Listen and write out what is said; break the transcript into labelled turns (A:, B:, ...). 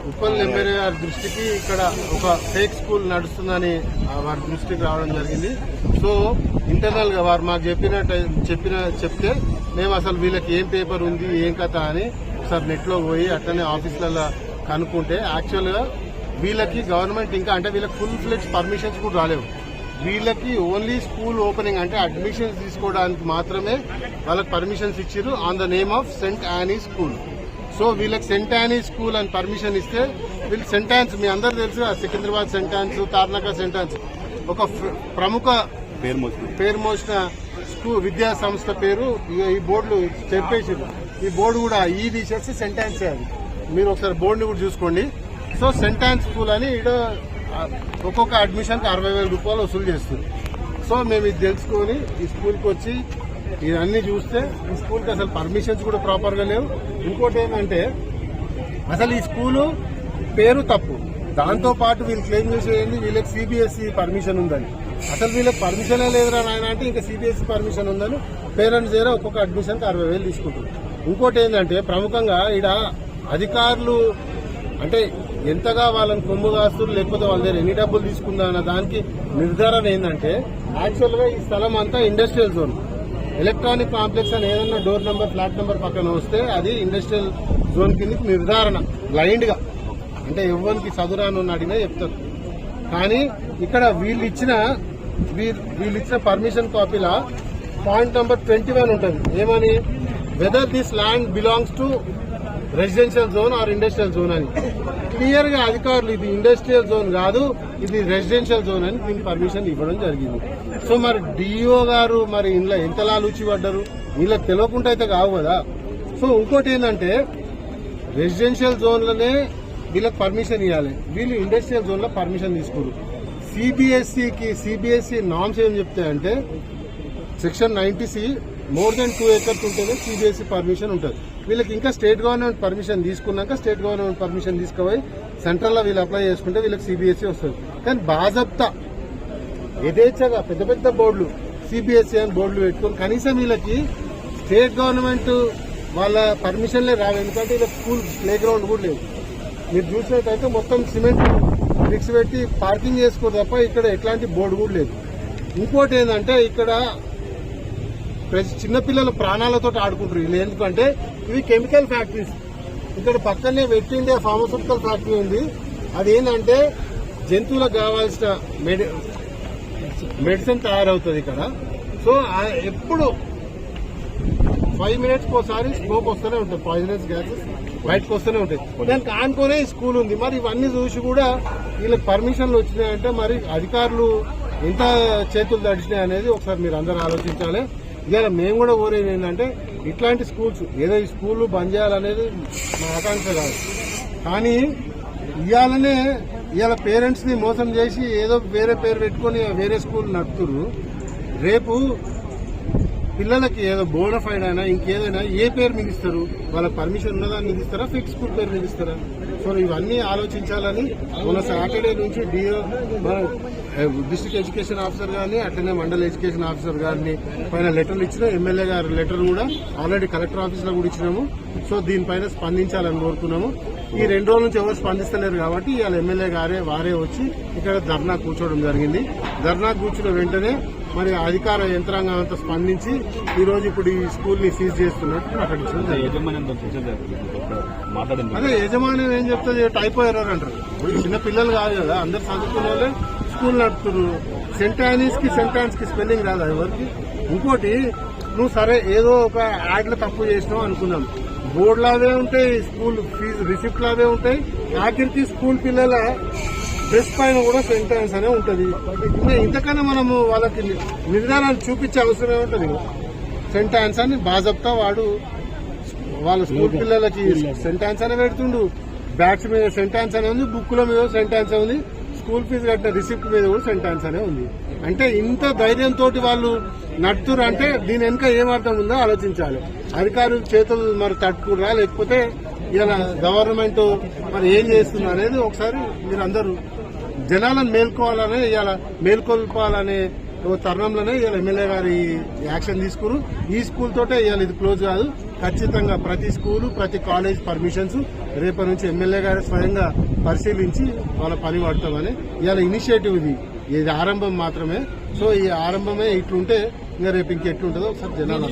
A: Uppal MLA గారి దృష్టికి ఇక్కడ ఒక ఫేక్ స్కూల్ నడుస్తుందని వారి దృష్టికి రావడం జరిగింది. సో ఇంటర్నల్ గా వారు మాకు చెప్తే మేము అసలు వీళ్ళకి ఏం పేపర్ ఉంది ఏం కథ అని ఒకసారి నెట్ లో పోయి అట్లనే ఆఫీసులలో కనుక్కుంటే యాక్చువల్ గా వీళ్ళకి గవర్నమెంట్ ఇంకా అంటే వీళ్ళకి ఫుల్ ఫ్లెడ్జ్ పర్మిషన్స్ కూడా రాలేవు. వీళ్ళకి ఓన్లీ స్కూల్ ఓపెనింగ్ అంటే అడ్మిషన్స్ తీసుకోవడానికి మాత్రమే వాళ్ళకి పర్మిషన్స్ ఇచ్చారు on the name of Saint Annie school. So వీళ్ళకి సెంట్ యానీ స్కూల్ అని పర్మిషన్ ఇస్తే వీళ్ళు సెంటాన్స్ మీ అందరు తెలుసు సికింద్రాబాద్ సెంటాన్స్ తార్నాక సెంటాన్స్ ఒక ప్రముఖ పేరు మోసిన స్కూల్ విద్యా సంస్థ పేరు ఈ బోర్డులు చెప్పేసారు. ఈ బోర్డు కూడా ఈ తీసేసి సెంటాన్స్ అది మీరు ఒకసారి బోర్డుని కూడా చూసుకోండి. సో సెంటాన్స్ స్కూల్ అని ఇక్కడ ఒక్కొక్క అడ్మిషన్కి 60,000 రూపాయలు వసూలు చేస్తుంది. సో మేము ఇది తెలుసుకొని ఈ స్కూల్కి వచ్చి ఇవన్నీ చూస్తే ఈ స్కూల్కి అసలు పర్మిషన్స్ కూడా ప్రాపర్గా లేవు. ఇంకోటి ఏంటంటే అసలు ఈ స్కూలు పేరు తప్పు, దాంతో పాటు వీళ్ళు క్లెయిమ్ చేసేది వీళ్ళకి సిబిఎస్ఈ పర్మిషన్ ఉందని. అసలు వీళ్ళకి పర్మిషనే లేదురా నాయన అంటే ఇంకా సిబిఎస్ఈ పర్మిషన్ ఉందని పేరెంట్స్ దగ్గర ఒక్కొక్క అడ్మిషన్కి 60,000 తీసుకుంటుంది. ఇంకోటి ఏంటంటే ప్రముఖంగా ఇక్కడ అధికారులు అంటే ఎంతగా వాళ్ళని కొమ్ము కాస్తున్నారు లేకపోతే వాళ్ళ దగ్గర ఎన్ని డబ్బులు తీసుకుందా అన్న దానికి నిర్ధారణ ఏంటంటే యాక్చువల్ గా ఈ స్థలం అంతా ఇండస్ట్రియల్ జోన్. ఎలక్ట్రానిక్ కాంప్లెక్స్ అని ఏదన్నా డోర్ నెంబర్ ఫ్లాట్ నెంబర్ పక్కన వస్తే అది ఇండస్ట్రియల్ జోన్ కిందకి నిర్ధారణ బ్లైండ్ గా అంటే ఎవరికి చదురాను అడిగినా చెప్తారు. కానీ ఇక్కడ వీళ్ళు ఇచ్చిన పర్మిషన్ కాపీలా పాయింట్ నెంబర్ 21 ఉంటుంది. ఏమని whether this land belongs to residential zone are industrial zone అని క్లియర్ గా అధికారులు ఇది ఇండస్ట్రియల్ జోన్ కాదు ఇది రెసిడెన్షియల్ జోన్ అని దీనికి పర్మిషన్ ఇవ్వడం జరిగింది. సో మరి డిఓ గారు మరి ఇంట్లో ఎంతలా లూచి పడ్డారు వీళ్ళకి తెలియకుండా అయితే కావు కదా. సో ఇంకోటి ఏంటంటే రెసిడెన్షియల్ జోన్లోనే వీళ్ళకి పర్మిషన్ ఇవ్వాలి, వీళ్ళు ఇండస్ట్రియల్ జోన్ లో పర్మిషన్ తీసుకోరు. సిబిఎస్ఈ నామ్స్ ఏం చెప్తాయంటే section 90C more than 2 acres ఉంటేనే సిబిఎస్ఈ పర్మిషన్ ఉంటుంది. వీళ్ళకి ఇంకా స్టేట్ గవర్నమెంట్ పర్మిషన్ తీసుకున్నాక స్టేట్ గవర్నమెంట్ పర్మిషన్ తీసుకుపోయి సెంట్రల్ లో వీళ్ళు అప్లై చేసుకుంటే వీళ్ళకి సిబిఎస్ఈ వస్తుంది. కానీ బాజప్తా యథేచ్ఛగా పెద్ద పెద్ద బోర్డులు సిబిఎస్ఈ అని బోర్డులు పెట్టుకుని కనీసం వీళ్ళకి స్టేట్ గవర్నమెంట్ వాళ్ళ పర్మిషన్లే రావు. ఎందుకంటే వీళ్ళకి స్కూల్ ప్లే గ్రౌండ్ కూడా లేదు. మీరు చూసినట్టయితే మొత్తం సిమెంట్ బ్రిక్స్ పెట్టి పార్కింగ్ చేసుకోరు తప్ప ఇక్కడ ఎట్లాంటి బోర్డు కూడా లేదు. ఇంకోటి ఏంటంటే ఇక్కడ చిన్నపిల్లల ప్రాణాలతో ఆడుకుంటారు వీళ్ళు. ఎందుకంటే ఇవి కెమికల్ ఫ్యాక్టరీస్. ఇక్కడ పక్కనే వెట్ ఇండియా ఫార్మాస్యూటికల్ ఫ్యాక్టరీ ఉంది. అదేంటంటే జంతువులకు కావాల్సిన మెడిసిన్ తయారవుతుంది ఇక్కడ. సో ఎప్పుడు 5 minutes ఒకసారి స్మోక్ వస్తూనే ఉంటుంది, పాయిజనస్ గ్యాసెస్ బయటకు వస్తూనే ఉంటాయి. దానికి ఆనుకునే స్కూల్ ఉంది. మరి ఇవన్నీ చూసి కూడా వీళ్ళకి పర్మిషన్లు వచ్చినాయంటే మరి అధికారులు ఎంత చేతులు తడిచినాయి అనేది ఒకసారి మీరు అందరూ ఆలోచించాలి. ఇవాళ మేము కూడా కోరేది ఏంటంటే ఇట్లాంటి స్కూల్స్ ఏదో ఈ స్కూల్ బంద్ చేయాలనేది మా ఆకాంక్ష కాదు. కానీ ఇవాళ పేరెంట్స్ ని మోసం చేసి ఏదో వేరే పేరు పెట్టుకుని వేరే స్కూల్ నడుపుతున్నారు. రేపు పిల్లలకి ఏదో బోనఫైడ్ అయినా ఇంకేదైనా ఏ పేరు మిగిస్తారు? వాళ్ళకి పర్మిషన్ ఉన్నదా మిగిస్తారా, ఫిక్స్ స్కూల్ పేరు మిగిస్తారా? సో ఇవన్నీ ఆలోచించాలని మొన్న సాటర్డే నుంచి డిస్ట్రిక్ట్ ఎడ్యుకేషన్ ఆఫీసర్ గారిని అట్లనే మండల ఎడ్యుకేషన్ ఆఫీసర్ గారిని పైన లెటర్లు ఇచ్చిన ఎమ్మెల్యే గారి లెటర్ కూడా ఆల్రెడీ కలెక్టర్ ఆఫీస్ లో కూడా ఇచ్చినాము. సో దీనిపైన స్పందించాలని కోరుతున్నాము. ఈ 2 రోజుల నుంచి ఎవరు స్పందిస్తలేరు కాబట్టి ఇవాళ ఎమ్మెల్యే వారే వచ్చి ఇక్కడ ధర్నా కూర్చోవడం జరిగింది. ధర్నా కూర్చున్న వెంటనే మరి అధికార యంత్రాంగం అంతా స్పందించి ఈ రోజు ఇప్పుడు ఈ స్కూల్ ని సీజ్ చేస్తున్నట్టు ప్రకటించారు. అదే యజమాని ఏం చెప్తుంది, టైపో ఎర్రర్ అంటారు. చిన్న పిల్లలు కాదు కదా, అందరు చదువుకునే వాళ్ళే స్కూల్ నడుపుతున్నారు. సెంటానిస్ కి స్పెల్లింగ్ రాదా ఎవరికి? ఇంకోటి నువ్వు సరే ఏదో ఒక యాడ్ లో తప్పు చేసినావు అనుకున్నాం, బోర్డు లాగే ఉంటాయి, స్కూల్ ఫీజు రిసిప్ట్ లాగే ఉంటాయి. ఆఖరికి స్కూల్ పిల్లల డ్రెస్ పైన కూడా సెంటాన్స్ అనే ఉంటుంది. ఇంతకన్నా మనము వాళ్ళకి నిర్ధారణ చూపించే అవసరమే ఉంటుంది. సెంటాన్స్ అని బాజప్తా వాడు వాళ్ళ స్కూల్ పిల్లలకి సెంటాన్స్ అనే పెడుతుండు. బ్యాగ్స్ మీద సెంటాన్స్ అనే ఉంది, బుక్ల మీద సెంటాన్స్ ఉంది, స్కూల్ ఫీజు కట్టిన రిసిప్ట్ మీద కూడా సెంటాన్స్ అనే ఉంది. అంటే ఇంత ధైర్యంతో వాళ్ళు నడుతురు అంటే దీని వెనుక ఏమర్థం ఉందో ఆలోచించాలి. అధికారులు చేతులు మరి తట్టుకురా లేకపోతే ఇలా గవర్నమెంట్ మరి ఏం చేస్తుంది అనేది ఒకసారి మీరు అందరూ జనాలను మేల్కోవాలనే ఇలా మేల్కొల్పాలనే తరుణంలోనే ఇలా ఎమ్మెల్యే గారి యాక్షన్ తీసుకున్నారు. ఈ స్కూల్ తోటే ఇవాళ ఇది క్లోజ్ కాదు, ఖచ్చితంగా ప్రతి స్కూలు ప్రతి కాలేజ్ పర్మిషన్స్ రేపటి నుంచి ఎమ్మెల్యే గారు స్వయంగా పరిశీలించి వాళ్ళ పని పడతామని ఇవాళ ఇనిషియేటివ్ ఇది ఆరంభం మాత్రమే. సో ఈ ఆరంభమే ఇట్లుంటే ఇంకా రేపు ఇంకెట్లుంటుందో ఒకసారి జనాలు